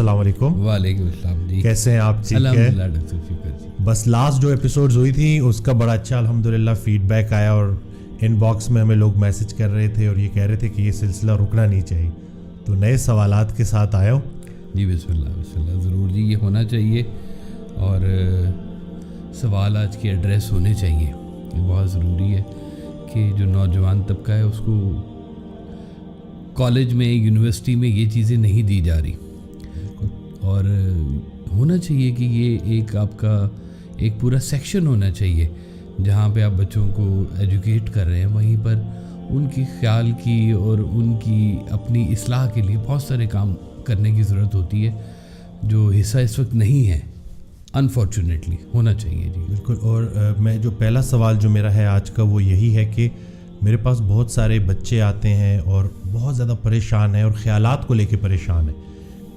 السلام علیکم. وعلیکم السلام جی. کیسے ہیں آپ؟ ٹھیک ہے الحمدللہ ڈاکٹر شکر جی. بس لاسٹ جو ایپیسوڈز ہوئی تھی اس کا بڑا اچھا الحمدللہ فیڈ بیک آیا اور ان باکس میں ہمیں لوگ میسج کر رہے تھے اور یہ کہہ رہے تھے کہ یہ سلسلہ رکنا نہیں چاہیے. تو نئے سوالات کے ساتھ آئے ہو جی. بسم اللہ ضرور جی. یہ ہونا چاہیے اور سوال آج کے ایڈریس ہونے چاہیے. یہ بہت ضروری ہے کہ جو نوجوان طبقہ ہے اس کو کالج میں یونیورسٹی میں یہ چیزیں نہیں دی جا رہی اور ہونا چاہیے کہ یہ ایک آپ کا ایک پورا سیکشن ہونا چاہیے جہاں پہ آپ بچوں کو ایجوکیٹ کر رہے ہیں. وہیں پر ان کی خیال کی اور ان کی اپنی اصلاح کے لیے بہت سارے کام کرنے کی ضرورت ہوتی ہے جو حصہ اس وقت نہیں ہے. انفارچونیٹلی ہونا چاہیے جی. بالکل. اور میں جو پہلا سوال جو میرا ہے آج کا وہ یہی ہے کہ میرے پاس بہت سارے بچے آتے ہیں اور بہت زیادہ پریشان ہیں اور خیالات کو لے کے پریشان ہیں,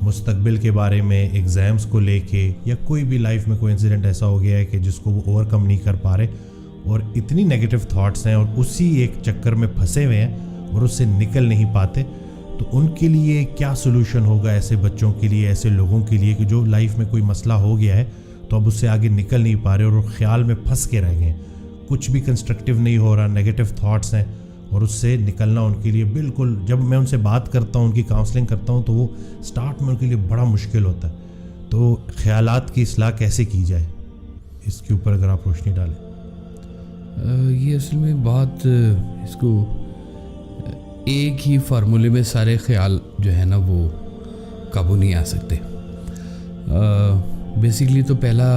مستقبل کے بارے میں, ایگزامس کو لے کے, یا کوئی بھی لائف میں کوئی انسیڈنٹ ایسا ہو گیا ہے کہ جس کو وہ اوور کم نہیں کر پا رہے اور اتنی نیگیٹو تھاٹس ہیں اور اسی ایک چکر میں پھنسے ہوئے ہیں اور اس سے نکل نہیں پاتے. تو ان کے لیے کیا سولوشن ہوگا ایسے بچوں کے لیے, ایسے لوگوں کے لیے کہ جو لائف میں کوئی مسئلہ ہو گیا ہے تو اب اس سے آگے نکل نہیں پا رہے اور خیال میں پھنس کے رہ گئے ہیں, کچھ بھی کنسٹرکٹیو نہیں ہو رہا, نیگیٹو تھاٹس ہیں اور اس سے نکلنا ان کے لیے بالکل, جب میں ان سے بات کرتا ہوں, ان کی کاؤنسلنگ کرتا ہوں تو وہ سٹارٹ میں ان کے لیے بڑا مشکل ہوتا ہے. تو خیالات کی اصلاح کیسے کی جائے, اس کے اوپر اگر آپ روشنی ڈالیں. یہ اصل میں بات اس کو ایک ہی فارمولے میں سارے خیال جو ہے نا وہ قابو نہیں آ سکتے. بیسیکلی تو پہلا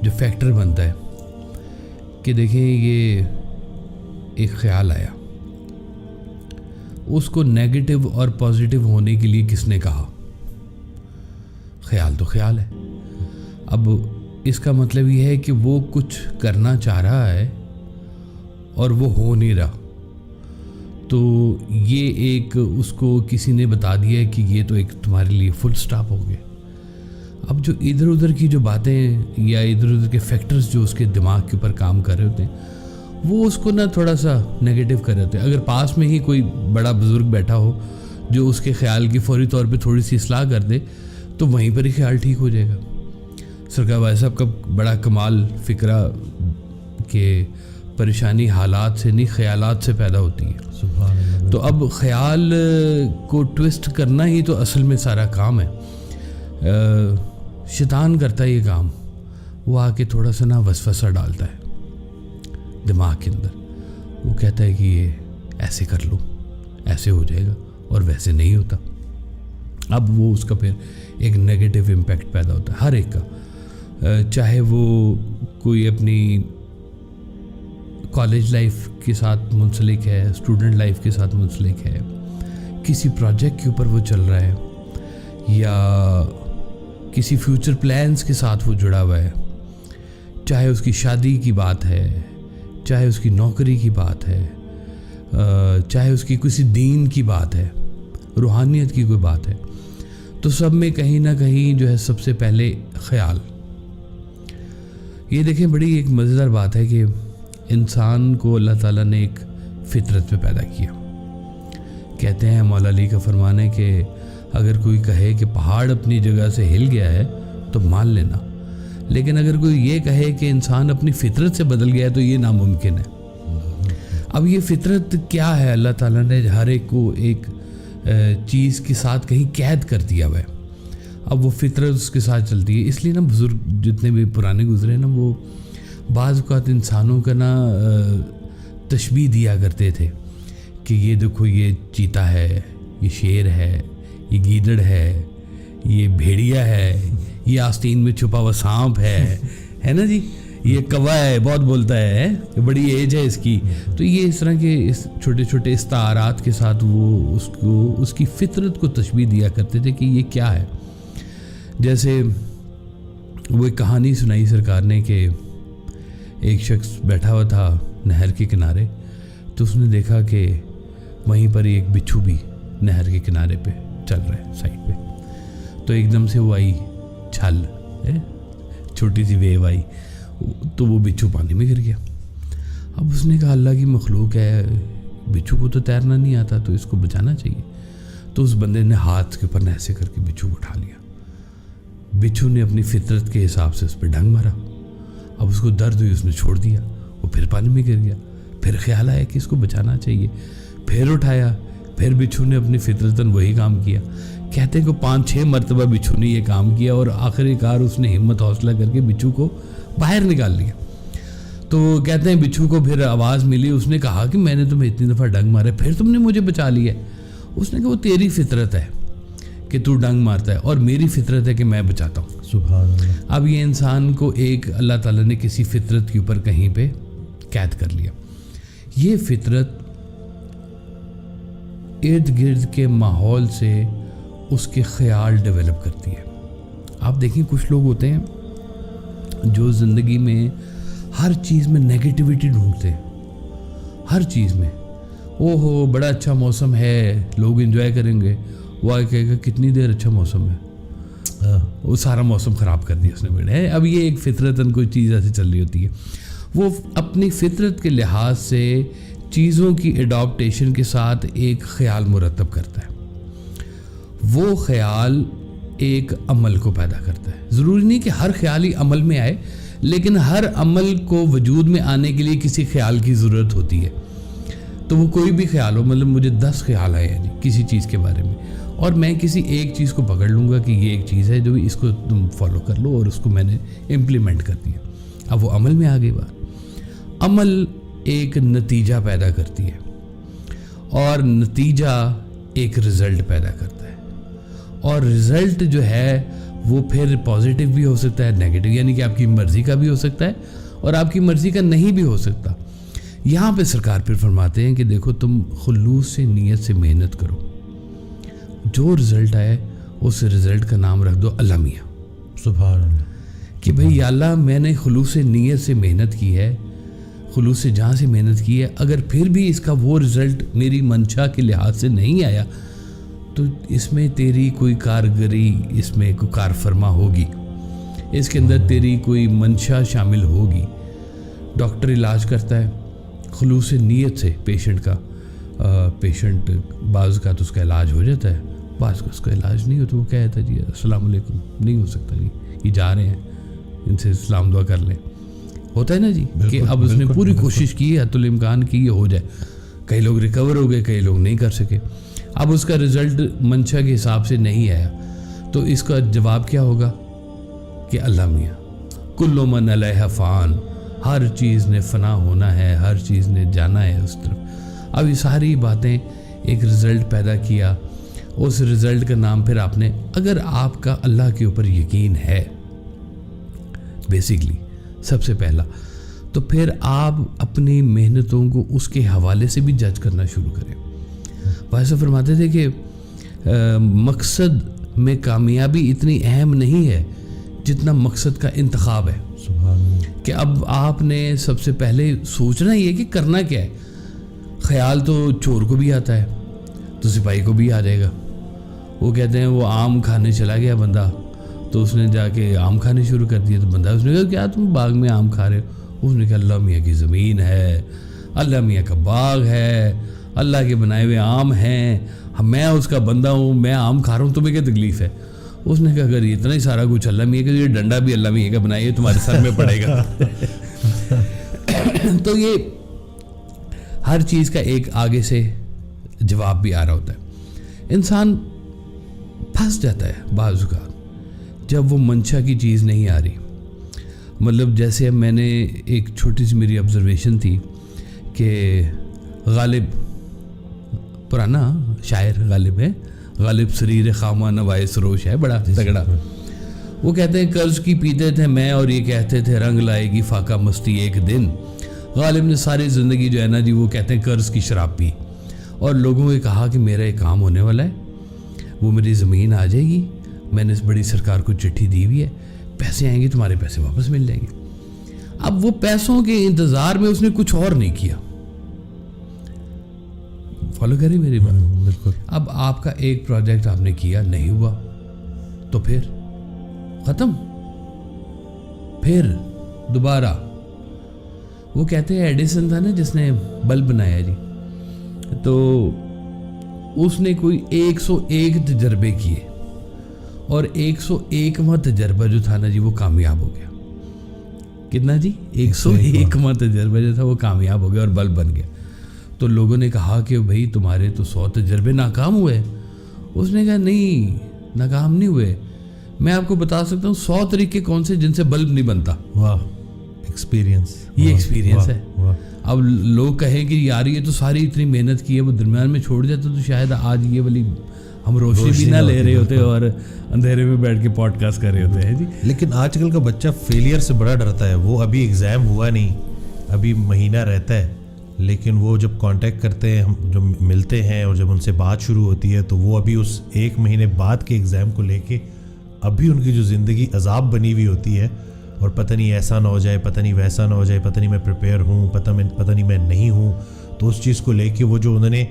جو فیکٹر بنتا ہے کہ دیکھیں یہ ایک خیال آیا, اس کو نیگیٹو اور پازیٹیو ہونے کے لیے کس نے کہا؟ خیال تو خیال ہے. اب اس کا مطلب یہ ہے کہ وہ کچھ کرنا چاہ رہا ہے اور وہ ہو نہیں رہا, تو یہ ایک اس کو کسی نے بتا دیا ہے کہ یہ تو ایک تمہارے لیے فل سٹاپ ہو گیا. اب جو ادھر ادھر کی جو باتیں یا ادھر ادھر کے فیکٹرز جو اس کے دماغ کے اوپر کام کر رہے ہوتے ہیں وہ اس کو نا تھوڑا سا نیگیٹو کر رہے ہوتے ہیں. اگر پاس میں ہی کوئی بڑا بزرگ بیٹھا ہو جو اس کے خیال کی فوری طور پہ تھوڑی سی اصلاح کر دے تو وہیں پر ہی خیال ٹھیک ہو جائے گا. سرکار بھائی صاحب کا بڑا کمال فکرہ کہ پریشانی حالات سے نہیں خیالات سے پیدا ہوتی ہے. سبحان اللہ. تو اب خیال کو ٹویسٹ کرنا ہی تو اصل میں سارا کام ہے. شیطان کرتا ہے یہ کام, وہ آ کے تھوڑا سا نا وسوسہ ڈالتا ہے دماغ کے اندر. وہ کہتا ہے کہ یہ ایسے کر لو, ایسے ہو جائے گا, اور ویسے نہیں ہوتا. اب وہ اس کا پھر ایک نیگیٹو امپیکٹ پیدا ہوتا ہے ہر ایک کا, چاہے وہ کوئی اپنی کالج لائف کے ساتھ منسلک ہے, اسٹوڈنٹ لائف کے ساتھ منسلک ہے, کسی پروجیکٹ کے اوپر وہ چل رہا ہے, یا کسی فیوچر پلانز کے ساتھ وہ جڑا ہوا ہے, چاہے اس کی شادی کی بات ہے, چاہے اس کی نوکری کی بات ہے, چاہے اس کی کسی دین کی بات ہے, روحانیت کی کوئی بات ہے, تو سب میں کہیں نہ کہیں جو ہے سب سے پہلے خیال. یہ دیکھیں بڑی ایک مزیدار بات ہے کہ انسان کو اللہ تعالیٰ نے ایک فطرت پہ پیدا کیا. کہتے ہیں مولا علی کا فرمان ہے کہ اگر کوئی کہے کہ پہاڑ اپنی جگہ سے ہل گیا ہے تو مان لینا, لیکن اگر کوئی یہ کہے کہ انسان اپنی فطرت سے بدل گیا ہے تو یہ ناممکن ہے. اب یہ فطرت کیا ہے؟ اللہ تعالیٰ نے ہر ایک کو ایک چیز کے ساتھ کہیں قید کر دیا ہوا ہے. اب وہ فطرت اس کے ساتھ چلتی ہے. اس لیے نا بزرگ جتنے بھی پرانے گزرے نا وہ بعض اوقات انسانوں کا نا تشبیہ دیا کرتے تھے کہ یہ دیکھو یہ چیتا ہے, یہ شیر ہے, یہ گیدڑ ہے, یہ بھیڑیا ہے, یہ آستین میں چھپا ہوا سانپ ہے نا جی, یہ کوا ہے, بہت بولتا ہے, بڑی ایج ہے اس کی. تو یہ اس طرح کے اس چھوٹے چھوٹے استعارات کے ساتھ وہ اس کو اس کی فطرت کو تشبیہ دیا کرتے تھے کہ یہ کیا ہے. جیسے وہ ایک کہانی سنائی سرکار نے کہ ایک شخص بیٹھا ہوا تھا نہر کے کنارے, تو اس نے دیکھا کہ وہیں پر ایک بچھو بھی نہر کے کنارے پہ چل رہا ہے سائڈ پہ. تو ایک دم سے وہ آئی چھل, چھوٹی سی ویو آئی, تو وہ بچھو پانی میں گر گیا. اب اس نے کہا اللہ کی مخلوق ہے, بچھو کو تو تیرنا نہیں آتا تو اس کو بچانا چاہیے. تو اس بندے نے ہاتھ کے اوپر نہ ایسے کر کے بچھو کو اٹھا لیا. بچھو نے اپنی فطرت کے حساب سے اس پہ ڈنگ مارا. اب اس کو درد ہوئی, اس نے چھوڑ دیا, وہ پھر پانی میں گر گیا. پھر خیال آیا کہ اس کو بچانا چاہیے, پھر اٹھایا, پھر بچھو نے اپنی فطرتاً وہی کام کیا. کہتے ہیں کہ 5-6 مرتبہ بچھو نے یہ کام کیا اور آخری کار اس نے ہمت حوصلہ کر کے بچھو کو باہر نکال لیا. تو کہتے ہیں بچھو کو پھر آواز ملی, اس نے کہا کہ میں نے تمہیں اتنی دفعہ ڈنگ مارا, پھر تم نے مجھے بچا لیا. اس نے کہا وہ تیری فطرت ہے کہ تو ڈنگ مارتا ہے, اور میری فطرت ہے کہ میں بچاتا ہوں. سبحان اللہ. اب یہ انسان کو ایک اللہ تعالیٰ نے کسی فطرت کے اوپر کہیں پہ قید کر لیا. یہ فطرت ارد گرد کے ماحول سے اس کے خیال ڈیولپ کرتی ہے. آپ دیکھیں کچھ لوگ ہوتے ہیں جو زندگی میں ہر چیز میں نیگیٹیوٹی ڈھونڈتے ہیں, ہر چیز میں. او ہو بڑا اچھا موسم ہے, لوگ انجوائے کریں گے, وہ آگے کہے گا کتنی دیر اچھا موسم ہے, وہ سارا موسم خراب کر دیا اس نے بیٹے. اب یہ ایک فطرتاً کوئی چیز ایسی چل رہی ہوتی ہے. وہ اپنی فطرت کے لحاظ سے چیزوں کی اڈاپٹیشن کے ساتھ ایک خیال مرتب کرتا ہے. وہ خیال ایک عمل کو پیدا کرتا ہے. ضروری نہیں کہ ہر خیال ہی عمل میں آئے, لیکن ہر عمل کو وجود میں آنے کے لیے کسی خیال کی ضرورت ہوتی ہے. تو وہ کوئی بھی خیال ہو, مطلب مجھے 10 خیال آئے ہیں جی کسی چیز کے بارے میں, اور میں کسی ایک چیز کو پکڑ لوں گا کہ یہ ایک چیز ہے جو اس کو تم فالو کر لو, اور اس کو میں نے امپلیمنٹ کر دیا. اب وہ عمل میں آ گئی بات. عمل ایک نتیجہ پیدا کرتی ہے, اور نتیجہ ایک رزلٹ پیدا کرتا ہے, اور رزلٹ جو ہے وہ پھر پازیٹیو بھی ہو سکتا ہے, نیگیٹو, یعنی کہ آپ کی مرضی کا بھی ہو سکتا ہے اور آپ کی مرضی کا نہیں بھی ہو سکتا. یہاں پہ سرکار پھر فرماتے ہیں کہ دیکھو تم خلوص سے نیت سے محنت کرو, جو رزلٹ آئے اس رزلٹ کا نام رکھ دو اللہ میاں. سبحان اللہ. کہ بھئی یا اللہ میں نے خلوص سے نیت سے محنت کی ہے, خلوص سے جہاں سے محنت کی ہے, اگر پھر بھی اس کا وہ رزلٹ میری منشا کے لحاظ سے نہیں آیا تو اس میں تیری کوئی کارگری, اس میں کوئی کار فرما ہوگی, اس کے اندر تیری کوئی منشا شامل ہوگی. ڈاکٹر علاج کرتا ہے خلوص نیت سے پیشنٹ کا, پیشنٹ بعض کا تو اس کا علاج ہو جاتا ہے, بعض کا اس کا علاج نہیں ہوتا. وہ کہہ دیتا جی السلام علیکم, نہیں ہو سکتا جی, یہ جا رہے ہیں, ان سے اسلام دعا کر لیں. ہوتا ہے نا جی کہ اب اس نے پوری کوشش کی, حتی الامکان کی یہ ہو جائے. کئی لوگ ریکور ہو گئے, کئی لوگ نہیں کر سکے. اب اس کا رزلٹ منشا کے حساب سے نہیں آیا تو اس کا جواب کیا ہوگا کہ اللہ میاں کل من علیہ فان, ہر چیز نے فنا ہونا ہے, ہر چیز نے جانا ہے اس طرف. اب یہ ساری باتیں ایک رزلٹ پیدا کیا, اس رزلٹ کا نام پھر آپ نے, اگر آپ کا اللہ کے اوپر یقین ہے بیسیکلی سب سے پہلا, تو پھر آپ اپنی محنتوں کو اس کے حوالے سے بھی جج کرنا شروع کریں. ویسے فرماتے تھے کہ مقصد میں کامیابی اتنی اہم نہیں ہے جتنا مقصد کا انتخاب ہے. کہ اب آپ نے سب سے پہلے سوچنا یہ کہ کرنا کیا ہے. خیال تو چور کو بھی آتا ہے, تو سپاہی کو بھی آ جائے گا. وہ کہتے ہیں وہ آم کھانے چلا گیا بندہ, تو اس نے جا کے آم کھانے شروع کر دیا. تو بندہ اس نے کہا کیا تم باغ میں آم کھا رہے ہو؟ اس نے کہا اللہ میاں کی زمین ہے, اللہ میاں کا باغ ہے, اللہ کے بنائے ہوئے آم ہیں, میں اس کا بندہ ہوں, میں آم کھا رہا ہوں, تمہیں کیا تکلیف ہے؟ اس نے کہا اگر اتنا ہی سارا کچھ اللہ میاں کا, یہ ڈنڈا بھی اللہ میاں کا بنائیے, تمہارے سر میں پڑے گا. تو یہ ہر چیز کا ایک آگے سے جواب بھی آ رہا ہوتا ہے. انسان پھنس جاتا ہے بعض اوقات جب وہ منشا کی چیز نہیں آ رہی. مطلب جیسے اب میں نے ایک چھوٹی سی میری آبزرویشن تھی کہ غالب, پرانا شاعر غالب ہے, غالب سریر خامہ نوائے سروش ہے, بڑا تگڑا. وہ کہتے ہیں قرض کی پیتے تھے میں اور یہ کہتے تھے رنگ لائے گی فاقہ مستی ایک دن. غالب نے ساری زندگی جو ہے نا جی وہ کہتے ہیں قرض کی شراب پی, اور لوگوں نے کہا کہ میرا ایک کام ہونے والا ہے, وہ میری زمین آ جائے گی, میں نے اس بڑی سرکار کو چٹھی دی ہوئی ہے, پیسے آئیں گے, تمہارے پیسے واپس مل جائیں گے. اب وہ پیسوں کے انتظار میں اس نے کچھ اور نہیں کیا. فالو کریں میری بات؟ بالکل. اب آپ کا ایک پروجیکٹ آپ نے کیا, نہیں ہوا, تو پھر ختم, پھر دوبارہ. وہ کہتے ہیں ایڈیسن تھا نا جس نے بلب بنایا جی, تو اس نے کوئی 101 تجربے کیے اور 101واں تجربہ جو تھا نا جی وہ کامیاب ہو گیا. کتنا جی؟ 101واں تجربہ جو تھا وہ کامیاب ہو گیا اور بلب بن گیا. تو لوگوں نے کہا کہ بھائی تمہارے تو 100 تجربے ناکام ہوئے. اس نے کہا نہیں ناکام نہیں ہوئے, میں آپ کو بتا سکتا ہوں 100 طریقے کون سے جن سے بلب نہیں بنتا. واہ ایکسپیرینس, یہ ایکسپیرینس ہے. اب لوگ کہیں کہ یار یہ تو ساری اتنی محنت کی ہے, وہ درمیان میں چھوڑ جاتا تو شاید آج یہ والی ہم روشنی بھی نہ لے رہے ہوتے اور اندھیرے میں بیٹھ کے پوڈ کاسٹ کر رہے ہوتے ہیں جی. لیکن آج کل کا بچہ فیلئر سے بڑا ڈرتا ہے. وہ ابھی ایگزام ہوا نہیں, ابھی مہینہ رہتا ہے, لیکن وہ جب کانٹیکٹ کرتے ہیں, ہم جب ملتے ہیں اور جب ان سے بات شروع ہوتی ہے تو وہ ابھی اس 1 مہینے بعد کے ایگزام کو لے کے ابھی ان کی جو زندگی عذاب بنی ہوئی ہوتی ہے, اور پتہ نہیں ایسا نہ ہو جائے, پتہ نہیں ویسا نہ ہو جائے, پتہ نہیں میں پریپیئر ہوں, پتہ نہیں میں نہیں ہوں. تو اس چیز کو لے کے وہ جو انہوں نے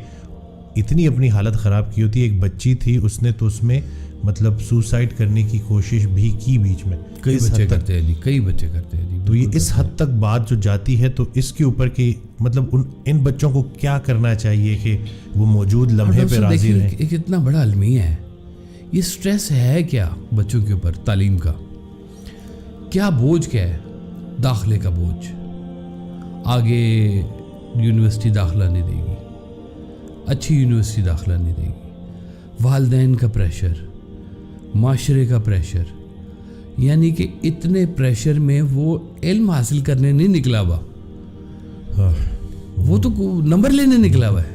اتنی اپنی حالت خراب کی ہوتی ہے. ایک بچی تھی, اس نے تو اس میں مطلب سوسائڈ کرنے کی کوشش بھی کی بیچ میں. کئی بچے کرتے ہیں جی, کئی بچے کرتے ہیں جی. تو یہ اس حد تک بات جو جاتی ہے, تو اس کے اوپر کہ مطلب ان بچوں کو کیا کرنا چاہیے کہ وہ موجود لمحے پہ راضی رہیں. ایک اتنا بڑا المیہ ہے یہ. سٹریس ہے کیا بچوں کے اوپر تعلیم کا؟ کیا بوجھ کیا ہے؟ داخلے کا بوجھ. آگے یونیورسٹی داخلہ نہیں دے گی, اچھی یونیورسٹی داخلہ نہیں دے گی, والدین کا پریشر, معاشرے کا پریشر. یعنی کہ اتنے پریشر میں وہ علم حاصل کرنے نہیں نکلا ہوا, وہ تو نمبر لینے نکلا ہوا ہے.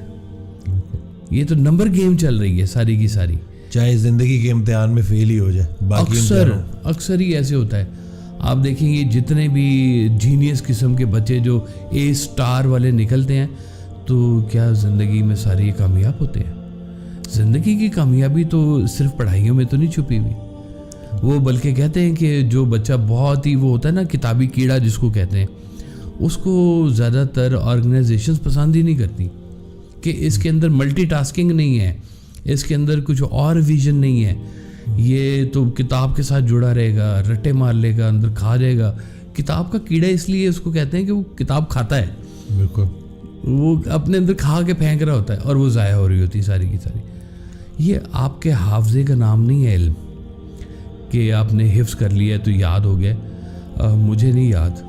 یہ تو نمبر گیم چل رہی ہے ساری کی ساری, چاہے زندگی کے امتحان میں فیل ہی ہو جائے. اکثر ہی ایسے ہوتا ہے. آپ دیکھیں گے جتنے بھی جینیس قسم کے بچے جو A* والے نکلتے ہیں تو کیا زندگی میں سارے یہ کامیاب ہوتے ہیں؟ زندگی کی کامیابی تو صرف پڑھائیوں میں تو نہیں چھپی ہوئی. وہ بلکہ کہتے ہیں کہ جو بچہ بہت ہی وہ ہوتا ہے نا کتابی کیڑا جس کو کہتے ہیں, اس کو زیادہ تر آرگنائزیشنز پسند ہی نہیں کرتی کہ اس کے اندر ملٹی ٹاسکنگ نہیں ہے, اس کے اندر کچھ اور ویژن نہیں ہے. یہ تو کتاب کے ساتھ جڑا رہے گا, رٹے مار لے گا, اندر کھا جائے گا. کتاب کا کیڑا اس لیے اس کو کہتے ہیں کہ وہ کتاب کھاتا ہے. بالکل, وہ اپنے اندر کھا کے پھینک رہا ہوتا ہے اور وہ ضائع ہو رہی ہوتی ہے ساری کی ساری. یہ آپ کے حافظے کا نام نہیں ہے علم کہ آپ نے حفظ کر لیا تو یاد ہو گیا. مجھے نہیں یاد,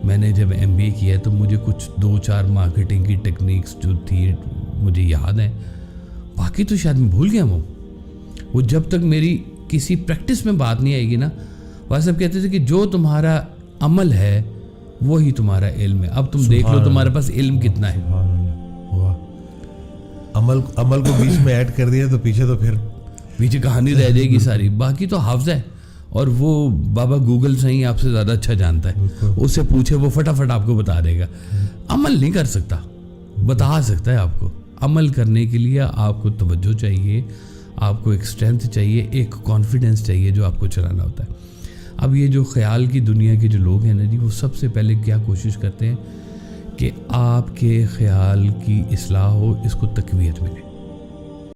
میں نے جب MBA کیا ہے تو مجھے کچھ 2-4 مارکیٹنگ کی ٹیکنیکس جو تھی مجھے یاد ہیں, باقی تو شاید میں بھول گیا ہوں. وہ جب تک میری کسی پریکٹس میں بات نہیں آئے گی نا, وہ سب کہتے تھے کہ جو تمہارا عمل ہے وہی تمہارا علم ہے. اب تم دیکھ لو تمہارے پاس علم کتنا ہے. عمل کو بیچ میں ایڈ کر دیا تو پیچھے کہانی رہ جائے گی ساری. باقی تو حافظ ہے, اور وہ بابا گوگل سے ہی آپ سے زیادہ اچھا جانتا ہے. اس سے پوچھے وہ فٹافٹ آپ کو بتا دے گا. عمل نہیں کر سکتا, بتا سکتا ہے آپ کو. عمل کرنے کے لیے آپ کو توجہ چاہیے, آپ کو ایک اسٹرینتھ چاہیے, ایک کانفیڈنس چاہیے جو آپ کو چلانا ہوتا ہے. اب یہ جو خیال کی دنیا کے جو لوگ ہیں نا جی, وہ سب سے پہلے کیا کوشش کرتے ہیں کہ آپ کے خیال کی اصلاح ہو, اس کو تقویت ملے.